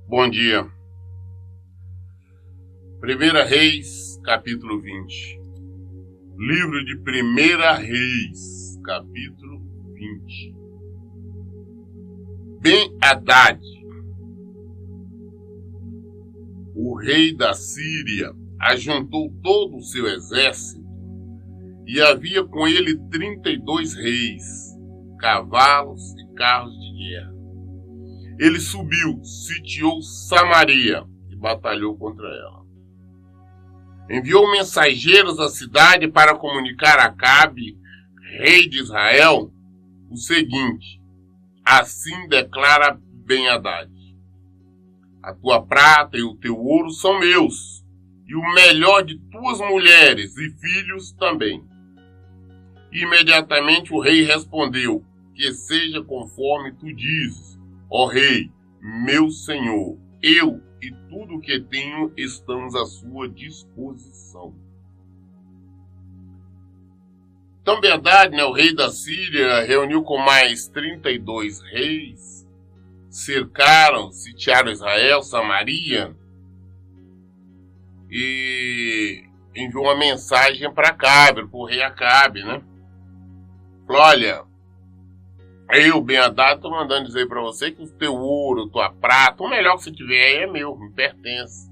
Bom dia. 1 Reis, capítulo 20. Livro de 1 Reis, capítulo 20. Ben-Hadad, o rei da Síria, ajuntou todo o seu exército e havia com ele 32 reis, cavalos e carros de guerra. Ele subiu, sitiou Samaria e batalhou contra ela. Enviou mensageiros à cidade para comunicar a Acabe, rei de Israel, o seguinte: assim declara Ben-Hadad: a tua prata e o teu ouro são meus, e o melhor de tuas mulheres e filhos também. Imediatamente o rei respondeu: que seja conforme tu dizes, ó rei, meu senhor, eu e tudo o que tenho estamos à sua disposição. Então Ben-Hadad, o rei da Síria, reuniu com mais 32 reis, cercaram, sitiaram Israel, Samaria, e enviou uma mensagem para Acabe, para o rei Acabe, Falou: olha, eu, Ben-Hadad, estou mandando dizer para você que o teu ouro, tua prata, o melhor que você tiver aí é meu, me pertence.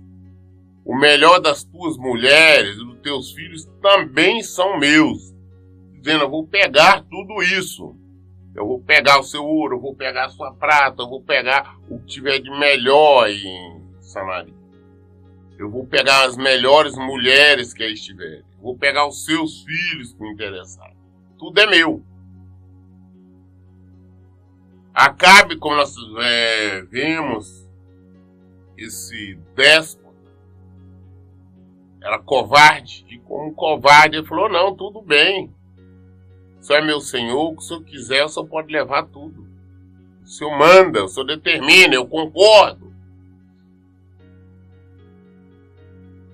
O melhor das tuas mulheres e dos teus filhos também são meus. Dizendo: eu vou pegar tudo isso. Eu vou pegar o seu ouro, eu vou pegar a sua prata, eu vou pegar o que tiver de melhor em Samaria. Eu vou pegar as melhores mulheres que aí estiverem. Eu vou pegar os seus filhos que me interessarem. Tudo é meu. Acabe, como nós vemos, esse déspota era covarde, e como covarde ele falou: não, tudo bem, o senhor é meu senhor, o que o senhor quiser, o senhor pode levar tudo, o senhor manda, o senhor determina, eu concordo.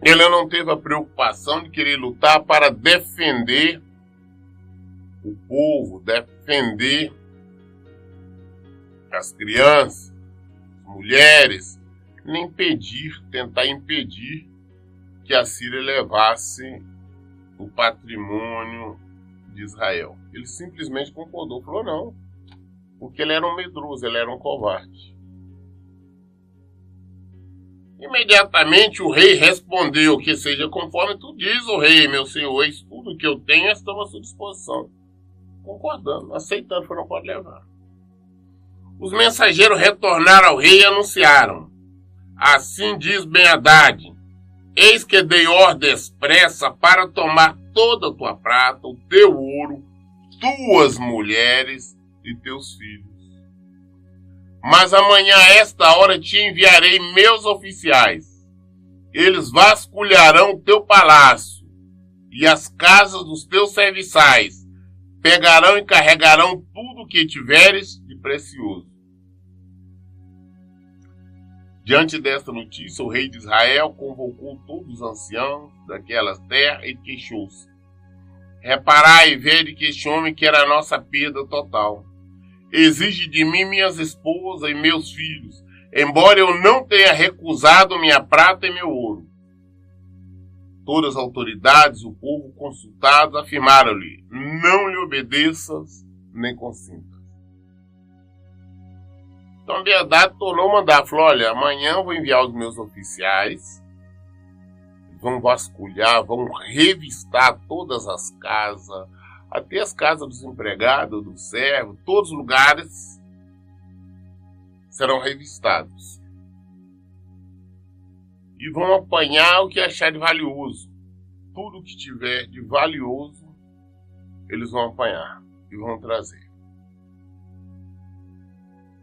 Ele não teve a preocupação de querer lutar para defender o povo, defender as crianças, as mulheres, nem tentar impedir que a Síria levasse o patrimônio de Israel. Ele simplesmente concordou, falou não, porque ele era um medroso, ele era um covarde. Imediatamente o rei respondeu: que seja conforme tu diz, o rei, meu senhor, eis tudo que eu tenho está à sua disposição. Concordando, aceitando, falou: não pode levar. Os mensageiros retornaram ao rei e anunciaram: assim diz Ben-Hadad: eis que dei ordem expressa para tomar toda a tua prata, o teu ouro, tuas mulheres e teus filhos. Mas amanhã a esta hora te enviarei meus oficiais. Eles vasculharão o teu palácio e as casas dos teus serviçais, pegarão e carregarão tudo o que tiveres de precioso. Diante desta notícia, o rei de Israel convocou todos os anciãos daquelas terras e queixou-se: reparai e vede que este homem quer a nossa perda total. Exige de mim minhas esposas e meus filhos, embora eu não tenha recusado minha prata e meu ouro. Todas as autoridades, o povo consultados, afirmaram-lhe: não lhe obedeças nem consintas. Então Ben-Hadad tornou a mandar, falou: olha, amanhã eu vou enviar os meus oficiais, vão vasculhar, vão revistar todas as casas, até as casas dos empregados, dos servos, todos os lugares serão revistados. E vão apanhar o que achar de valioso. Tudo que tiver de valioso, eles vão apanhar e vão trazer.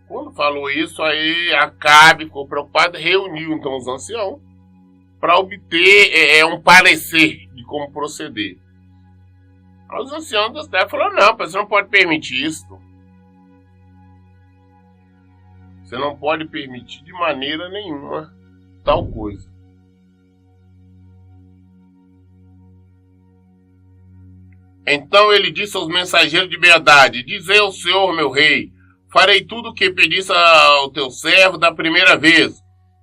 Quando falou isso, aí Acabe ficou preocupado e reuniu então os anciãos para obter um parecer de como proceder. Os anciãos das terras falaram: não, você não pode permitir isso. Você não pode permitir de maneira nenhuma tal coisa. Então ele disse aos mensageiros de Ben-Hadad: dizei ao Senhor, meu rei, farei tudo o que pedisse ao teu servo da primeira vez.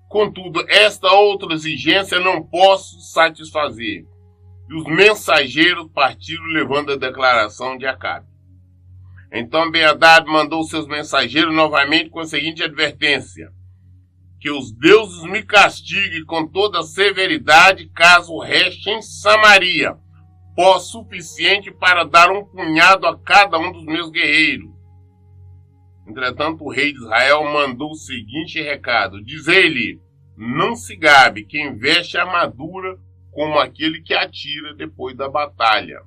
Contudo, esta outra exigência não posso satisfazer. E os mensageiros partiram levando a declaração de Acabe. Então Ben-Hadad mandou seus mensageiros novamente com a seguinte advertência: que os deuses me castiguem com toda severidade caso reste em Samaria pó suficiente para dar um punhado a cada um dos meus guerreiros. Entretanto, o rei de Israel mandou o seguinte recado: dizei-lhe, não se gabe quem veste armadura como aquele que atira depois da batalha.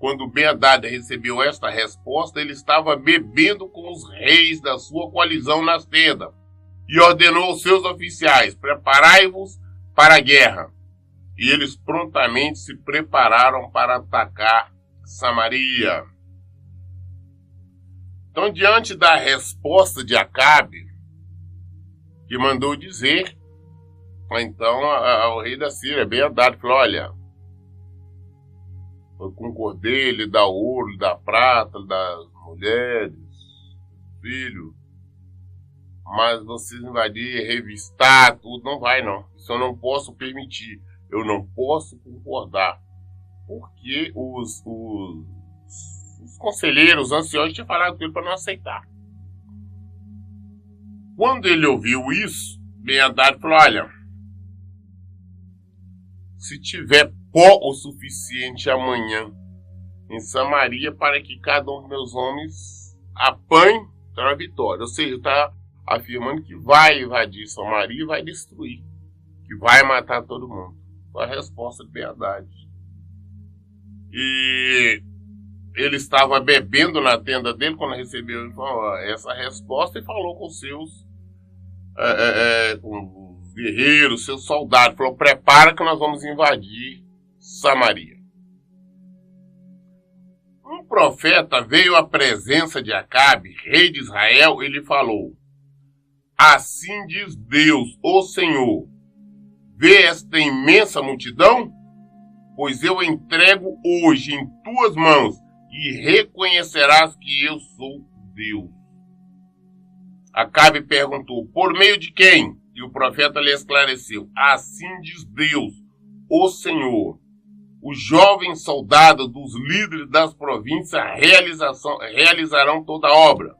Quando Ben-Hadad recebeu esta resposta, ele estava bebendo com os reis da sua coalizão nas tendas e ordenou aos seus oficiais: preparai-vos para a guerra. E eles prontamente se prepararam para atacar Samaria. Então, diante da resposta de Acabe, que mandou dizer, então o rei da Síria, Ben-Hadad, falou: olha, eu concordei, lhe dá ouro, lhe dá prata, lhe dá mulheres, filho, mas vocês invadirem, revistar, tudo, não vai não. Isso eu não posso permitir. Eu não posso concordar, porque os conselheiros, os anciões tinham falado com ele para não aceitar. Quando ele ouviu isso, Ben-Hadad falou: olha, se tiver pó o suficiente amanhã em Samaria para que cada um dos meus homens apanhe, terá vitória. Ou seja, está afirmando que vai invadir Samaria e vai destruir, que vai matar todo mundo. Foi a resposta de Ben-Hadad. E ele estava bebendo na tenda dele quando recebeu essa resposta e falou com seus com os guerreiros, seus soldados. Falou: prepara que nós vamos invadir Samaria. Um profeta veio à presença de Acabe, rei de Israel, e lhe falou: assim diz Deus, o Senhor, vê esta imensa multidão? Pois eu a entrego hoje em tuas mãos, e reconhecerás que eu sou Deus. Acabe perguntou: por meio de quem? E o profeta lhe esclareceu: assim diz Deus, o Senhor, os jovens soldados dos líderes das províncias realizarão toda a obra.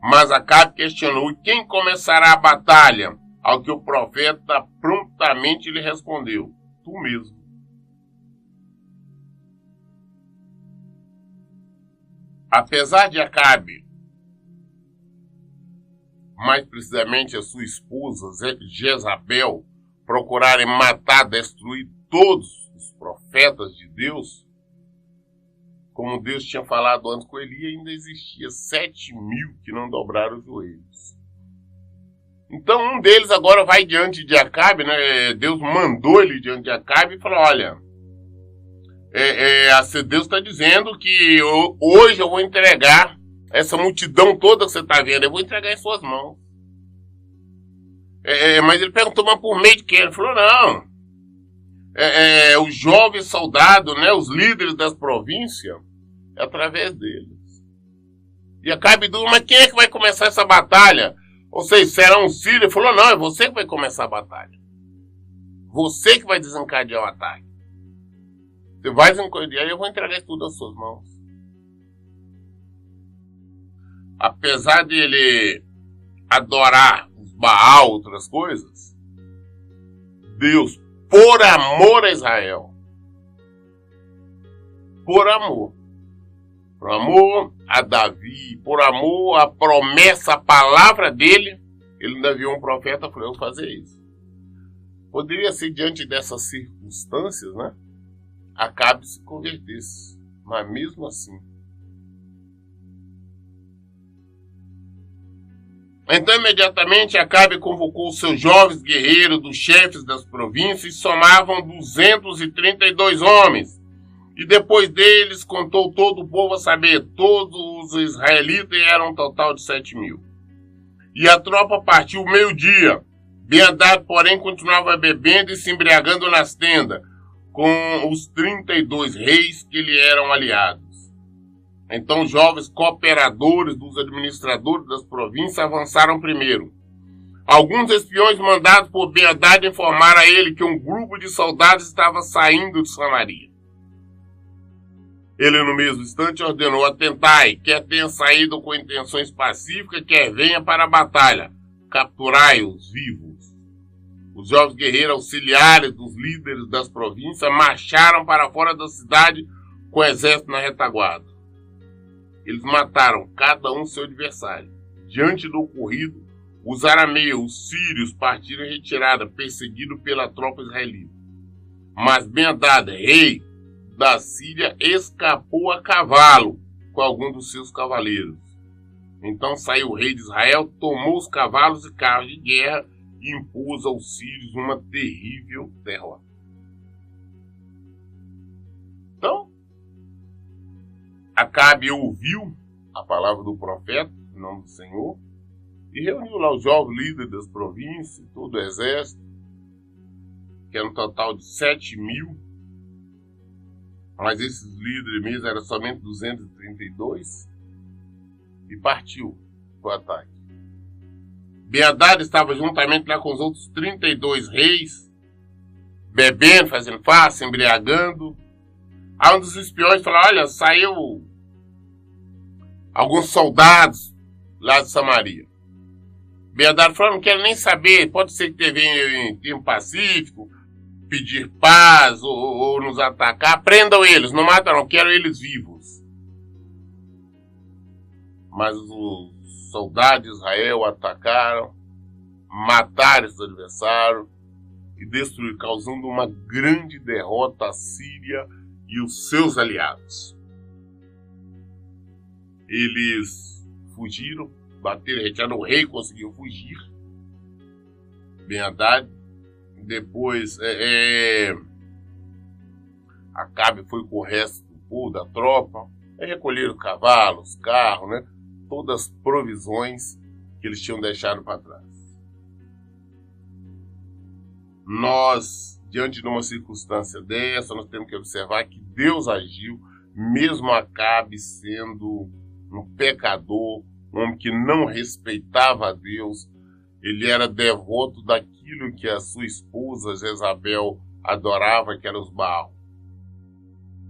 Mas Acabe questionou: e quem começará a batalha? Ao que o profeta prontamente lhe respondeu: tu mesmo. Apesar de Acabe, mais precisamente a sua esposa Jezabel, procurarem matar, destruir todos os profetas de Deus, como Deus tinha falado antes com Eli, ainda existia 7.000 que não dobraram os joelhos. Então um deles agora vai diante de Acabe, né? Deus mandou ele diante de Acabe e falou: olha, Deus está dizendo que hoje eu vou entregar essa multidão toda que você está vendo, eu vou entregar em suas mãos. Mas ele perguntou: mas por meio de quem? Ele falou: não, os jovens soldados, né, os líderes das províncias, é através deles. E Acabe disse: mas quem é que vai começar essa batalha? Ou seja, será um sírio? Ele falou: não, é você que vai começar a batalha. Você que vai desencadear o ataque. Você vai desencadear e eu vou entregar tudo às suas mãos. Apesar de ele adorar os Baal, outras coisas, Deus, por amor a Israel, por amor a Davi, por amor à promessa, à palavra dele, ele ainda viu um profeta e falou: eu vou fazer isso. Poderia ser diante dessas circunstâncias, né? Acabe se convertesse, mas mesmo assim. Então, imediatamente, Acabe convocou seus jovens guerreiros dos chefes das províncias e somavam 232 homens. E depois deles contou todo o povo, a saber, todos os israelitas, eram um total de 7.000. E a tropa partiu meio-dia. Ben-Hadad, porém, continuava bebendo e se embriagando nas tendas. com os 32 reis que lhe eram aliados. Então os jovens cooperadores dos administradores das províncias avançaram primeiro. Alguns espiões mandados por Ben-Hadad informaram a ele que um grupo de soldados estava saindo de Samaria. Ele, no mesmo instante, ordenou: atentai, quer tenha saído com intenções pacíficas, quer venha para a batalha, capturai-os vivos. Os jovens guerreiros auxiliares dos líderes das províncias marcharam para fora da cidade com o exército na retaguarda. Eles mataram cada um seu adversário. Diante do ocorrido, os arameus, os sírios partiram em retirada, perseguidos pela tropa israelita. Mas Ben-Hadad, rei da Síria, escapou a cavalo com algum dos seus cavaleiros. Então saiu o rei de Israel, tomou os cavalos e carros de guerra e impôs aos sírios uma terrível derrota. Então, Acabe ouviu a palavra do profeta, em nome do Senhor, e reuniu lá os jovens líderes das províncias, todo o exército, que era um total de 7.000, mas esses líderes mesmo eram somente 232, e partiu para o ataque. Ben-Hadad estava juntamente lá com os outros 32 reis, bebendo, fazendo farsa, embriagando. Aí um dos espiões falou: olha, saiu alguns soldados lá de Samaria. Ben-Hadad falou: não quero nem saber, pode ser que teve em tempo pacífico, pedir paz ou nos atacar. Prendam eles, não matam não, quero eles vivos. Mas os soldados de Israel atacaram, mataram esses adversários e destruíram, causando uma grande derrota à Síria e os seus aliados. Eles fugiram, bateram em retirada, o rei conseguiu fugir, Ben-Hadad. Depois Acabe foi com o resto do povo, da tropa, recolheram cavalos, carros, né? Todas as provisões que eles tinham deixado para trás. Nós, diante de uma circunstância dessa, nós temos que observar que Deus agiu, mesmo Acabe sendo um pecador, um homem que não respeitava a Deus. Ele era devoto daquilo que a sua esposa Jezabel adorava, que era os Baal.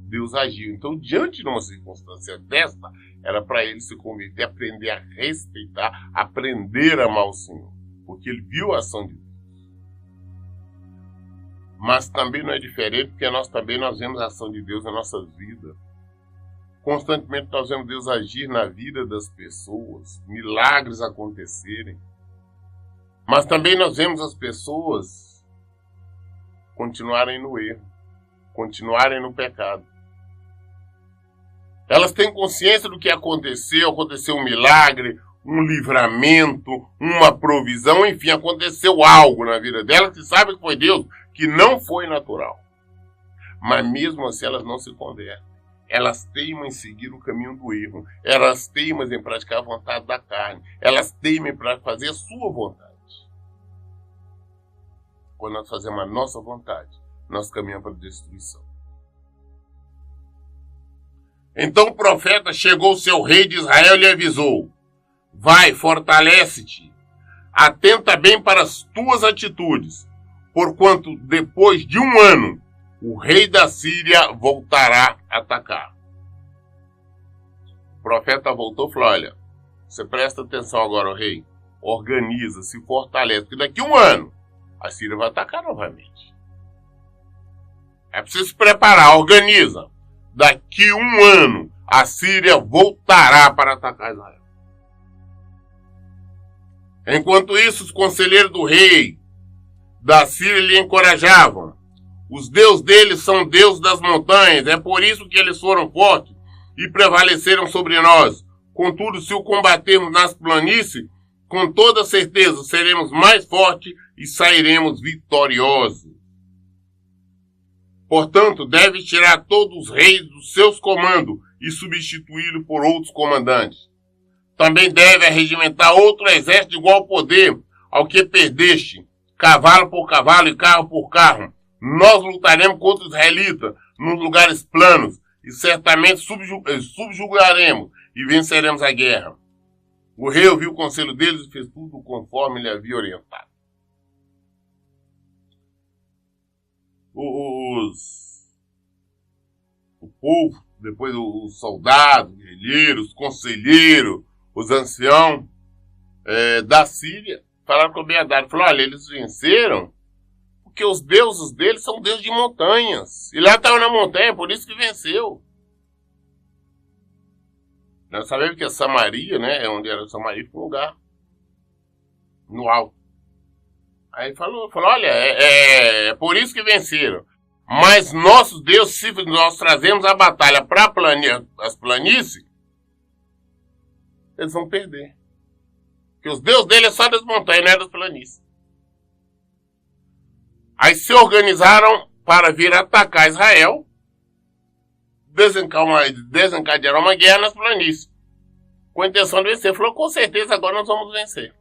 Deus agiu. Então, diante de uma circunstância desta, era para ele se converter, aprender a respeitar, aprender a amar o Senhor, porque ele viu a ação de Deus. Mas também não é diferente, porque nós vemos a ação de Deus na nossa vida. Constantemente nós vemos Deus agir na vida das pessoas, milagres acontecerem. Mas também nós vemos as pessoas continuarem no erro, continuarem no pecado. Elas têm consciência do que aconteceu um milagre, um livramento, uma provisão, enfim, aconteceu algo na vida delas que sabem que foi Deus, que não foi natural. Mas mesmo assim elas não se convertem. Elas teimam em seguir o caminho do erro. Elas teimam em praticar a vontade da carne. Elas teimam para fazer a sua vontade. Quando nós fazemos a nossa vontade, nós caminhamos para a destruição. Então o profeta chegou ao seu rei de Israel e lhe avisou: vai, fortalece-te, atenta bem para as tuas atitudes, porquanto depois de 1 ano o rei da Síria voltará a atacar. O profeta voltou e falou: olha, você presta atenção agora, o rei, organiza, se fortalece, porque daqui a 1 ano a Síria vai atacar novamente. É preciso se preparar, organiza. Daqui a 1 ano, a Síria voltará para atacar Israel. Enquanto isso, os conselheiros do rei da Síria lhe encorajavam. Os deuses deles são deuses das montanhas, é por isso que eles foram fortes e prevaleceram sobre nós. Contudo, se o combatermos nas planícies, com toda certeza seremos mais fortes e sairemos vitoriosos. Portanto, deve tirar todos os reis dos seus comandos e substituí-los por outros comandantes. Também deve arregimentar outro exército de igual poder ao que perdeste, cavalo por cavalo e carro por carro, Nós lutaremos contra os israelitas nos lugares planos e certamente subjugaremos e venceremos a guerra. O rei ouviu o conselho deles e fez tudo conforme ele havia orientado. O povo, depois os soldados, guerrilheiros, os conselheiros, os anciãos da Síria, falaram com o Ben-Hadad, falaram, olha, eles venceram porque os deuses deles são deuses de montanhas. E lá estava na montanha, por isso que venceu. Nós sabemos que a Samaria, né, onde era Samaria, foi um lugar no alto. Aí falou olha, é por isso que venceram. Mas nossos deuses, se nós trazemos a batalha para as planícies, eles vão perder. Porque os deuses deles é só das montanhas, não é das planícies. Aí se organizaram para vir atacar Israel, desencadearam uma guerra nas planícies, com a intenção de vencer. Falou, com certeza agora nós vamos vencer.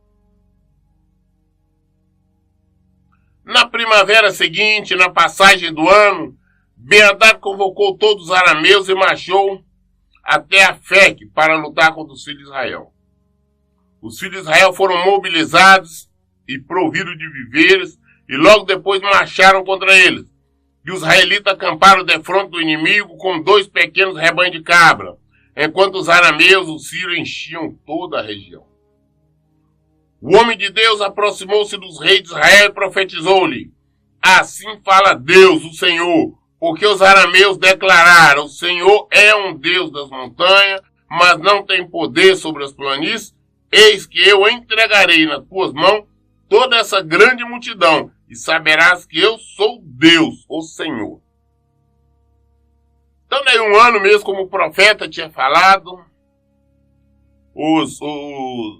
Na primavera seguinte, na passagem do ano, Ben-Hadad convocou todos os arameus e marchou até Afec para lutar contra os filhos de Israel. Os filhos de Israel foram mobilizados e providos de víveres, e logo depois marcharam contra eles. E os israelitas acamparam defronte do inimigo com 2 pequenos rebanhos de cabra, enquanto os arameus, os sírios, enchiam toda a região. O homem de Deus aproximou-se dos reis de Israel e profetizou-lhe, assim fala Deus, o Senhor, porque os arameus declararam, o Senhor é um Deus das montanhas, mas não tem poder sobre as planícies, eis que eu entregarei nas tuas mãos toda essa grande multidão, e saberás que eu sou Deus, o Senhor. Então, daí um ano mesmo, como o profeta tinha falado, os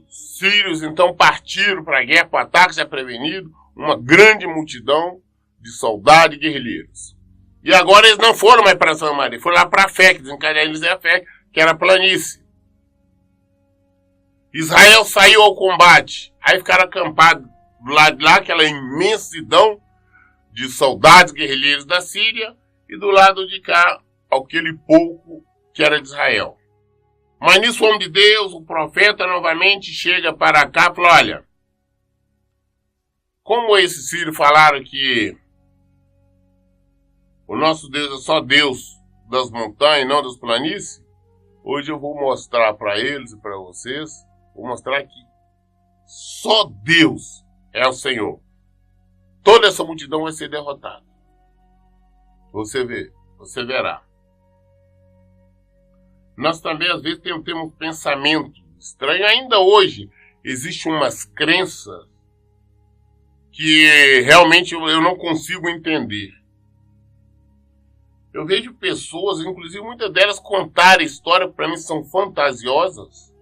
sírios então partiram para a guerra, para o ataque já prevenido, uma grande multidão de soldados e guerrilheiros. E agora eles não foram mais para Samaria, foram lá para Afec, desencadearam eles em Afec, que era planície. Israel saiu ao combate, aí ficaram acampados do lado de lá, aquela imensidão de soldados guerrilheiros da Síria, e do lado de cá, aquele pouco que era de Israel. Mas nisso o homem de Deus, o profeta, novamente chega para cá e fala, olha, como esses sírios falaram que o nosso Deus é só Deus das montanhas e não das planícies, hoje eu vou mostrar para eles e para vocês, vou mostrar que só Deus é o Senhor. Toda essa multidão vai ser derrotada. Você verá. Nós também, às vezes, temos um pensamento estranho. Ainda hoje, existem umas crenças que realmente eu não consigo entender. Eu vejo pessoas, inclusive muitas delas, contarem histórias que para mim são fantasiosas.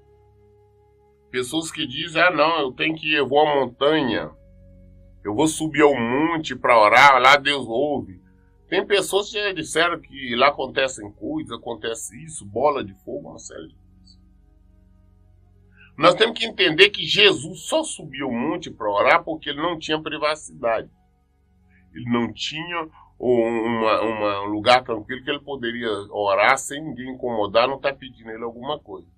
Pessoas que dizem, não, eu vou à montanha, eu vou subir ao monte para orar, lá Deus ouve. Tem pessoas que já disseram que lá acontecem coisas, acontece isso, bola de fogo, uma série de coisas. Nós temos que entender que Jesus só subiu ao monte para orar porque ele não tinha privacidade. Ele não tinha um lugar tranquilo que ele poderia orar sem ninguém incomodar, não estar pedindo ele alguma coisa.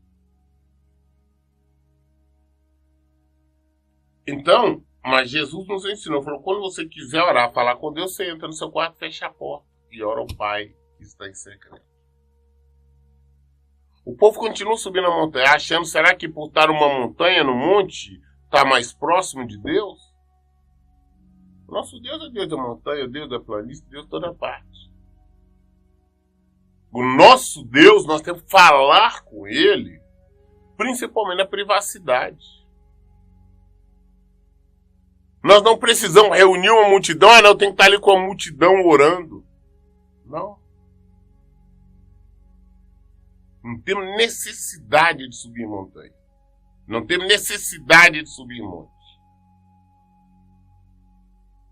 Então, mas Jesus nos ensinou, falou, quando você quiser orar, falar com Deus, você entra no seu quarto, fecha a porta e ora ao Pai que está em secreto. O povo continua subindo a montanha, achando, será que por estar uma montanha no monte, está mais próximo de Deus? Nosso Deus é Deus da montanha, Deus da planície, Deus de toda parte. O nosso Deus, nós temos que falar com Ele, principalmente na privacidade. Nós não precisamos reunir uma multidão, eu tenho que estar ali com a multidão orando. Não. Não temos necessidade de subir montanha. Não temos necessidade de subir monte.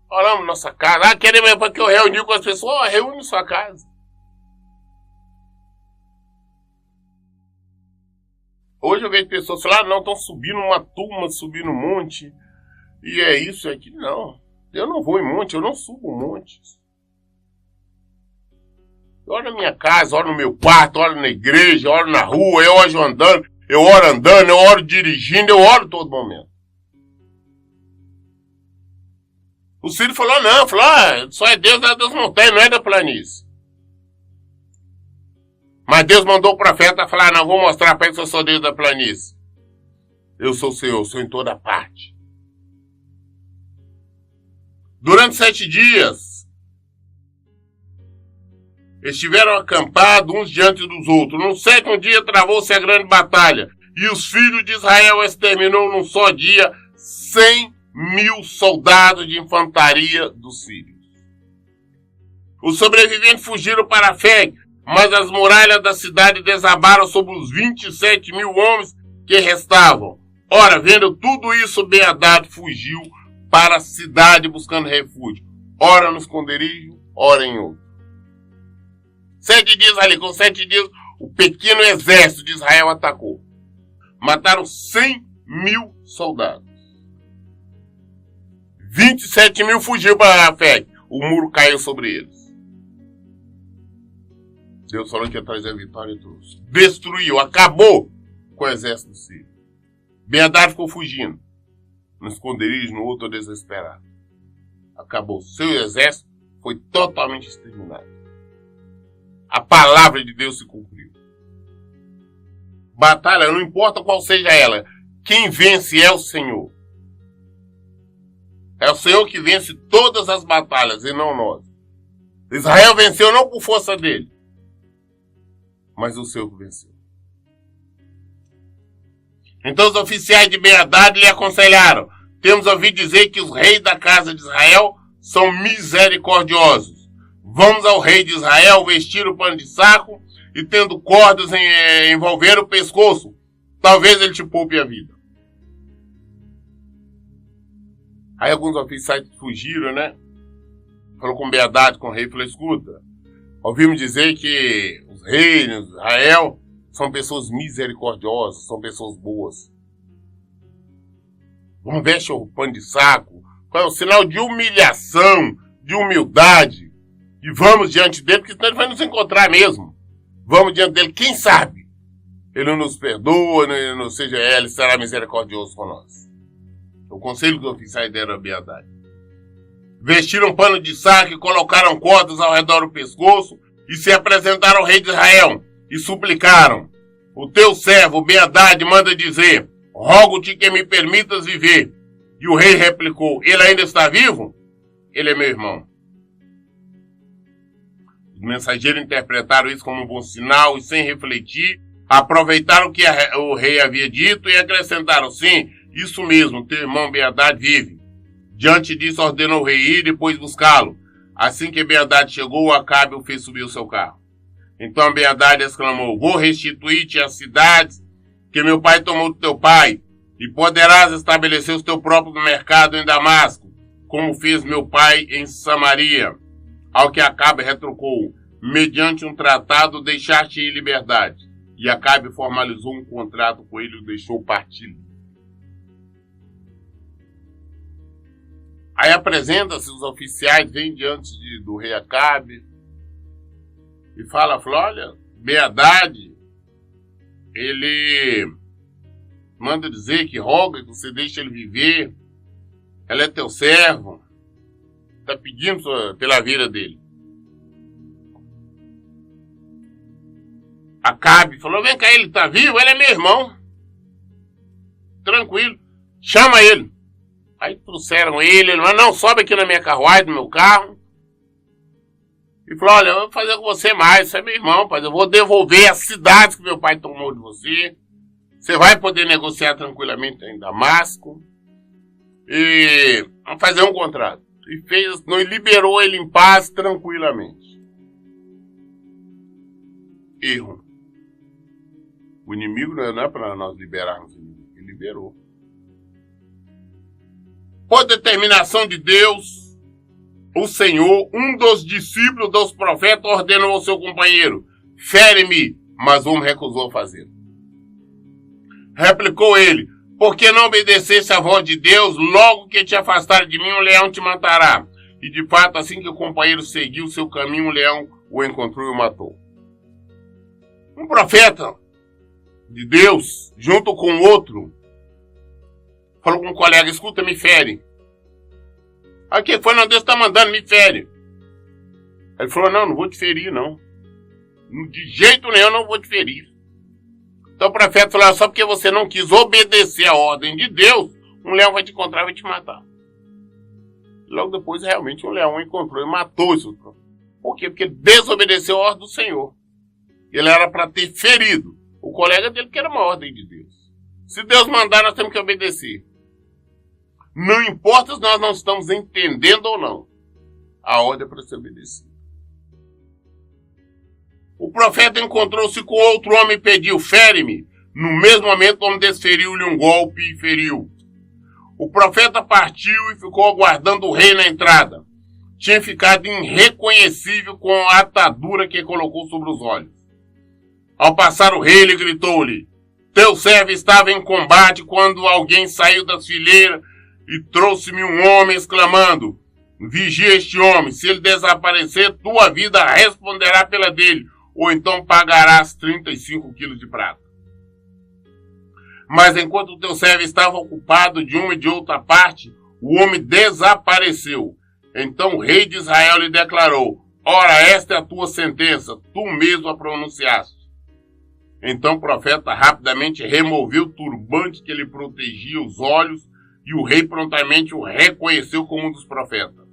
Oramos nossa casa. Queremos para que eu reuni com as pessoas. Reúne sua casa. Hoje eu vejo pessoas falando, não, estão subindo uma turma, subindo um monte. E é isso, é aquilo. Não. Eu não vou em monte, eu não subo montes. Eu oro na minha casa, oro no meu quarto, oro na igreja, oro na rua, eu oro andando, eu oro dirigindo, eu oro todo momento. O Ciro falou, só é Deus das montanhas, não é da planície. Mas Deus mandou o profeta falar, não, vou mostrar para ele que eu sou Deus da planície. Eu sou o Senhor, eu sou em toda parte. Durante 7 dias, estiveram acampados uns diante dos outros. No 7º dia travou-se a grande batalha, e os filhos de Israel exterminou num só dia 100.000 soldados de infantaria dos sírios. Os sobreviventes fugiram para Afec, mas as muralhas da cidade desabaram sobre os 27.000 homens que restavam. Ora, vendo tudo isso, Ben-Hadad fugiu para a cidade buscando refúgio. Ora no esconderijo, ora em outro. 7 dias ali, com 7 dias, o pequeno exército de Israel atacou. Mataram 100.000 soldados. 27.000 fugiu para Afec. O muro caiu sobre eles. Deus falou que ia trazer a vitória e trouxe. Destruiu, acabou com o exército sírio. Ben-Hadad ficou fugindo. No esconderijo, no outro desesperado. Acabou. Seu exército foi totalmente exterminado. A palavra de Deus se cumpriu. Batalha, não importa qual seja ela. Quem vence é o Senhor. É o Senhor que vence todas as batalhas e não nós. Israel venceu não por força dele, mas o Senhor venceu. Então os oficiais de Ben-Hadad lhe aconselharam: temos ouvido dizer que os reis da casa de Israel são misericordiosos. Vamos ao rei de Israel, vestir o pano de saco e tendo cordas envolver o pescoço. Talvez ele te poupe a vida. Aí alguns oficiais fugiram, né? Falou com Ben-Hadad, com o rei, falou: escuta, ouvimos dizer que os reis de Israel são pessoas misericordiosas, são pessoas boas. Vamos vestir o pano de saco, é um sinal de humilhação, de humildade, e vamos diante dele, porque senão ele vai nos encontrar mesmo. Vamos diante dele, quem sabe ele não nos perdoa, não seja ele, será misericordioso com nós. O conselho que os oficiais deram a Ben-Hadad. Vestiram um pano de saco e colocaram cordas ao redor do pescoço e se apresentaram ao rei de Israel e suplicaram: o teu servo Ben-Hadad manda dizer, rogo-te que me permitas viver. E o rei replicou: ele ainda está vivo? Ele é meu irmão. Os mensageiros interpretaram isso como um bom sinal e, sem refletir, aproveitaram o que o rei havia dito e acrescentaram: sim, isso mesmo, teu irmão Ben-Hadad vive. Diante disso ordenou o rei ir e depois buscá-lo. Assim que Ben-Hadad chegou, Acabe o fez subir o seu carro. Então Ben-Hadad exclamou: vou restituir-te as cidades que meu pai tomou do teu pai, e poderás estabelecer o teu próprio mercado em Damasco, como fez meu pai em Samaria. Ao que Acabe retrucou: mediante um tratado deixaste em liberdade. E Acabe formalizou um contrato com ele e o deixou partir. Aí apresenta-se os oficiais, vêm diante do rei Acabe e fala: olha, Ben-Hadad, ele manda dizer que roga que você deixe ele viver, ela é teu servo, está pedindo pela vida dele. Acabe falou: vem cá, ele está vivo, ele é meu irmão, tranquilo, chama ele. Aí trouxeram ele falou: não, sobe aqui na minha carruagem, no meu carro. E falou: olha, eu vou fazer com você mais, você é meu irmão, pai, eu vou devolver as cidades que meu pai tomou de você. Você vai poder negociar tranquilamente em Damasco. E vamos fazer um contrato. E fez, não liberou ele em paz tranquilamente. Erro. O inimigo não é para nós liberarmos o inimigo, ele liberou. Por determinação de Deus, o Senhor, um dos discípulos dos profetas, ordenou ao seu companheiro: fere-me, mas o homem recusou fazer. Replicou ele: por que não obedecesse à voz de Deus? Logo que te afastar de mim, um leão te matará. E de fato, assim que o companheiro seguiu seu caminho, um leão o encontrou e o matou. Um profeta de Deus, junto com outro, falou com um colega, escuta, me fere. Aqui foi, não, Deus está mandando, me fere. Ele falou, não vou te ferir, não. De jeito nenhum, não vou te ferir. Então o profeta falou, só porque você não quis obedecer a ordem de Deus, um leão vai te encontrar e vai te matar. Logo depois, realmente, um leão encontrou e matou esse outro. Por quê? Porque ele desobedeceu a ordem do Senhor. Ele era para ter ferido o colega dele, que era uma ordem de Deus. Se Deus mandar, nós temos que obedecer. Não importa se nós não estamos entendendo ou não. A ordem é para ser obedecida. O profeta encontrou-se com outro homem e pediu, fere-me. No mesmo momento, o homem desferiu-lhe um golpe e feriu. O profeta partiu e ficou aguardando o rei na entrada. Tinha ficado irreconhecível com a atadura que colocou sobre os olhos. Ao passar o rei, ele gritou-lhe, teu servo estava em combate quando alguém saiu das fileiras e trouxe-me um homem exclamando, vigia este homem, se ele desaparecer, tua vida responderá pela dele, ou então pagarás 35 quilos de prata. Mas enquanto o teu servo estava ocupado de uma e de outra parte, o homem desapareceu. Então o rei de Israel lhe declarou, ora, esta é a tua sentença, tu mesmo a pronunciaste. Então o profeta rapidamente removeu o turbante que lhe protegia os olhos e o rei prontamente o reconheceu como um dos profetas.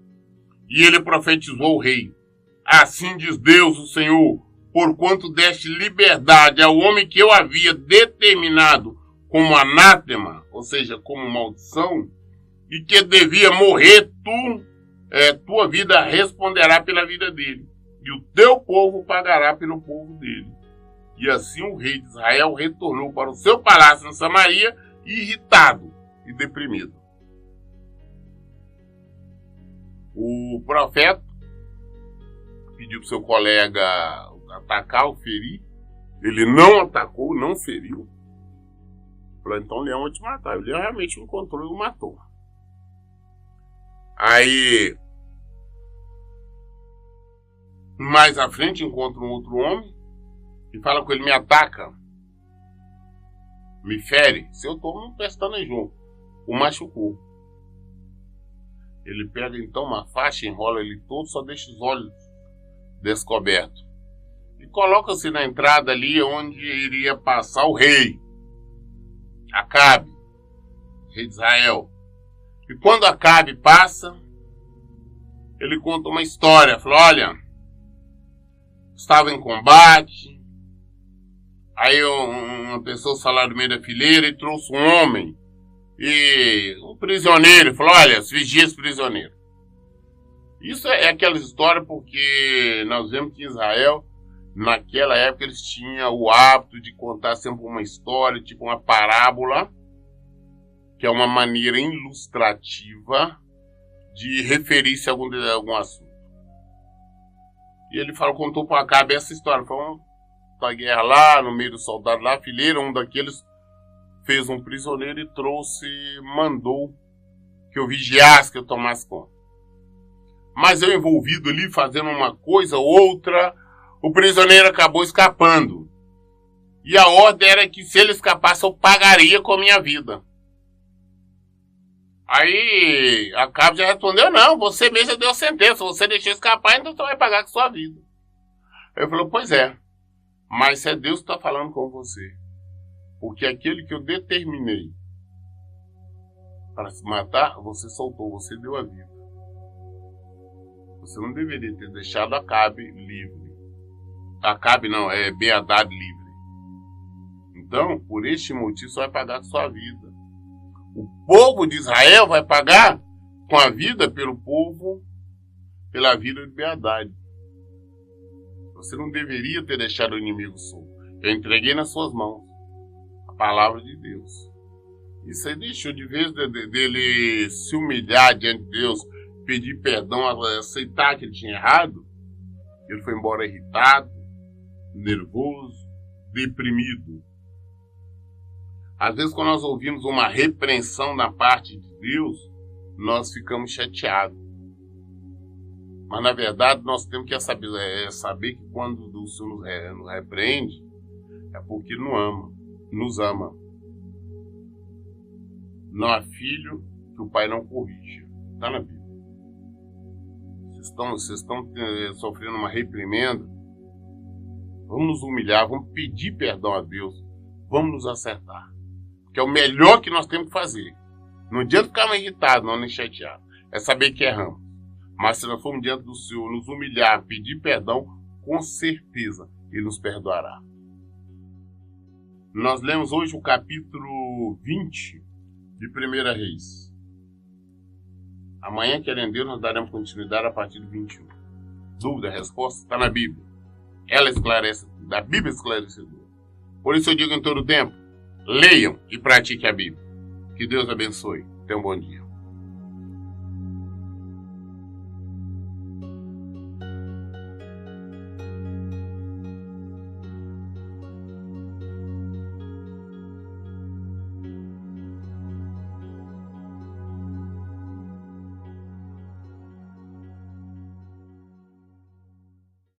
E ele profetizou ao rei, assim diz Deus, o Senhor, porquanto deste liberdade ao homem que eu havia determinado como anátema, ou seja, como maldição, e que devia morrer, tua vida responderá pela vida dele, e o teu povo pagará pelo povo dele. E assim o rei de Israel retornou para o seu palácio em Samaria, irritado e deprimido. O profeta pediu para o seu colega atacar ou ferir. Ele não atacou, não feriu. Falou, então o leão vai te matar. O leão realmente o encontrou e o matou. Aí, mais à frente, encontra um outro homem e fala com ele, me ataca, me fere. Se eu estou num pestanejão, o machucou. Ele pega então uma faixa, enrola ele todo, só deixa os olhos descobertos. E coloca-se na entrada ali onde iria passar o rei, Acabe, rei de Israel. E quando Acabe passa, ele conta uma história. Fala, olha, estava em combate, aí uma pessoa saiu do meio da fileira e trouxe um homem, e um prisioneiro, falou, olha, vigia esse prisioneiro. Isso é aquela história porque nós vemos que em Israel, naquela época, eles tinham o hábito de contar sempre uma história, tipo uma parábola, que é uma maneira ilustrativa de referir-se a algum assunto. E ele contou para Acabe essa história. Foi uma guerra lá, no meio dos soldados lá, fileira, um daqueles fez um prisioneiro e mandou que eu vigiasse, que eu tomasse conta. Mas eu envolvido ali, fazendo uma coisa ou outra, o prisioneiro acabou escapando. E a ordem era que se ele escapasse, eu pagaria com a minha vida. Aí Acabe já respondeu, não, você mesmo deu sentença, você deixou escapar, então você vai pagar com sua vida. Aí ele falou, pois é, mas é Deus que está falando com você. Porque aquele que eu determinei para se matar, você soltou, você deu a vida. Você não deveria ter deixado Acabe livre. Acabe não, é Ben-Hadad livre. Então, por este motivo, você vai pagar com sua vida. O povo de Israel vai pagar com a vida pelo povo, pela vida de Ben-Hadad. Você não deveria ter deixado o inimigo solto. Eu entreguei nas suas mãos a palavra de Deus. Isso aí deixou, de vez dele se humilhar diante de Deus, pedir perdão, aceitar que ele tinha errado, ele foi embora irritado, nervoso, deprimido. Às vezes, quando nós ouvimos uma repreensão da parte de Deus, nós ficamos chateados. Mas, na verdade, nós temos que saber que quando o Senhor nos repreende, é porque nos ama. Não há filho que o pai não corrija. Está na Bíblia. Vocês estão sofrendo uma reprimenda. Vamos nos humilhar, vamos pedir perdão a Deus. Vamos nos acertar. Que é o melhor que nós temos que fazer. Não adianta ficar mais irritado, não, nem chateado. É saber que erramos. Mas se nós formos diante do Senhor, nos humilhar, pedir perdão, com certeza Ele nos perdoará. Nós lemos hoje o capítulo 20 de 1 Reis. Amanhã, querendo Deus, nós daremos continuidade a partir do 21. Dúvida, resposta, está na Bíblia. Ela esclarece, da Bíblia esclarecedora. Por isso eu digo em todo tempo, leiam e pratiquem a Bíblia. Que Deus abençoe. Tenha um bom dia.